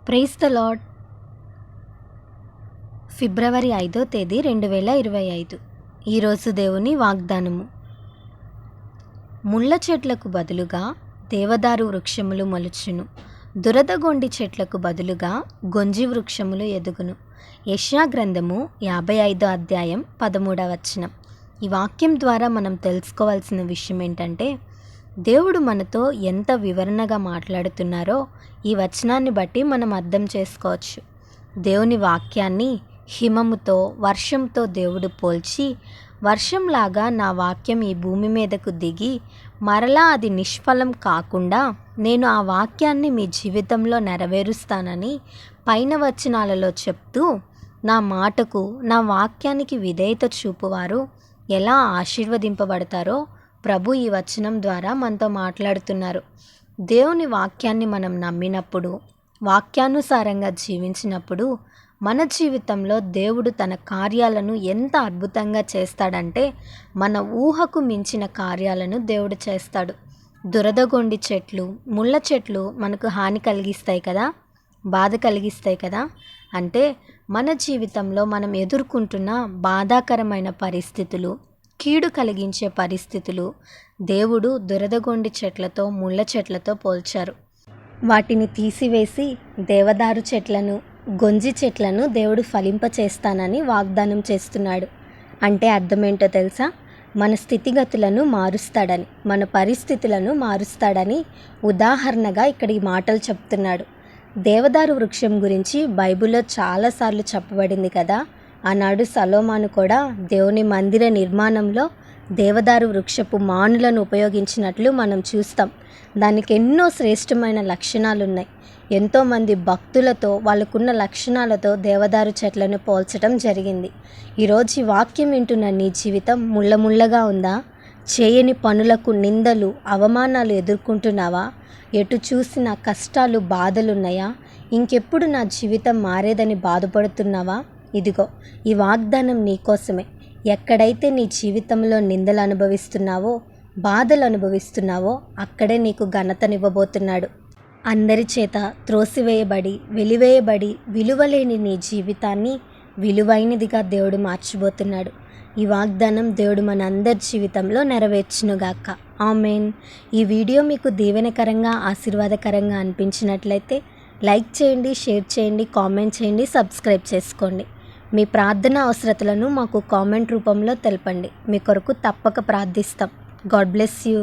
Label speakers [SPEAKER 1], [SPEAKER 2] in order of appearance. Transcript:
[SPEAKER 1] Praise the lord. ఫిబ్రవరి 5వ తేదీ 2025. ఈరోజు దేవుని వాగ్దానము. ముళ్ళ చెట్లకు బదులుగా దేవదారు వృక్షములు మొలుచును, దురదగొండి చెట్లకు బదులుగా గొంజి వృక్షములు ఎదుగును. యెషయా గ్రంథము 55వ అధ్యాయం 13వ వచనం. ఈ వాక్యం ద్వారా మనం తెలుసుకోవాల్సిన విషయం ఏంటంటే, దేవుడు మనతో ఎంత వివరణగా మాట్లాడుతున్నారో ఈ వచనాన్ని బట్టి మనం అర్థం చేసుకోవచ్చు. దేవుని వాక్యాన్ని హిమముతో, వర్షంతో దేవుడు పోల్చి, వర్షంలాగా నా వాక్యం ఈ భూమి మీదకు దిగి మరలా అది నిష్ఫలం కాకుండా నేను ఆ వాక్యాన్ని మీ జీవితంలో నెరవేరుస్తానని పైన వచనాలలో చెప్తూ, నా మాటకు, నా వాక్యానికి విధేయత చూపువారు ఎలా ఆశీర్వదింపబడతారో ప్రభు ఈ వచనం ద్వారా మనతో మాట్లాడుతున్నారు. దేవుని వాక్యాన్ని మనం నమ్మినప్పుడు, వాక్యానుసారంగా జీవించినప్పుడు మన జీవితంలో దేవుడు తన కార్యాలను ఎంత అద్భుతంగా చేస్తాడంటే, మన ఊహకు మించిన కార్యాలను దేవుడు చేస్తాడు. దురదగొండి చెట్లు, ముళ్ళ చెట్లు మనకు హాని కలిగిస్తాయి కదా, బాధ కలిగిస్తాయి కదా. అంటే మన జీవితంలో మనం ఎదుర్కొంటున్న బాధాకరమైన పరిస్థితులు, కీడు కలిగించే పరిస్థితులు దేవుడు దురదగొండి చెట్లతో, ముళ్ళ చెట్లతో పోల్చారు. వాటిని తీసివేసి దేవదారు చెట్లను, గొంజి చెట్లను దేవుడు ఫలింపచేస్తానని వాగ్దానం చేస్తున్నాడు. అంటే అర్థమేంటో తెలుసా? మన స్థితిగతులను మారుస్తాడని, మన పరిస్థితులను మారుస్తాడని ఉదాహరణగా ఇక్కడ ఈ మాటలు చెప్తున్నాడు. దేవదారు వృక్షం గురించి బైబిల్లో చాలాసార్లు చెప్పబడింది కదా. ఆనాడు సొలొమోను కూడా దేవుని మందిర నిర్మాణంలో దేవదారు వృక్షపు మానులను ఉపయోగించినట్లు మనం చూస్తాం. దానికి ఎన్నో శ్రేష్టమైన లక్షణాలు ఉన్నాయి. ఎంతోమంది భక్తులతో, వాళ్ళకున్న లక్షణాలతో దేవదారు చెట్లను పోల్చడం జరిగింది. ఈరోజు ఈ వాక్యం వింటున్న నీ జీవితం ముళ్ళగా ఉందా? చేయని పనులకు నిందలు, అవమానాలు ఎదుర్కొంటున్నావా? ఎటు చూసిన కష్టాలు, బాధలున్నాయా? ఇంకెప్పుడు నా జీవితం మారేదని బాధపడుతున్నావా? ఇదిగో ఈ వాగ్దానం నీకోసమే. ఎక్కడైతే నీ జీవితంలో నిందలు అనుభవిస్తున్నావో, బాధలు అనుభవిస్తున్నావో అక్కడే నీకు ఘనతనివ్వబోతున్నాడు. అందరి చేత త్రోసివేయబడి, వెలివేయబడి, విలువలేని నీ జీవితాన్ని విలువైనదిగా దేవుడు మార్చబోతున్నాడు. ఈ వాగ్దానం దేవుడు మన అందరి జీవితంలో నెరవేర్చునుగాక. ఆమేన్. ఈ వీడియో మీకు దీవెనకరంగా, ఆశీర్వాదకరంగా అనిపించినట్లయితే లైక్ చేయండి, షేర్ చేయండి, కామెంట్ చేయండి, సబ్స్క్రైబ్ చేసుకోండి. మీ ప్రార్థన అవసరతలను మాకు కామెంట్ రూపంలో తెలపండి. మీ కొరకు తప్పక ప్రార్థిస్తాం. God bless you.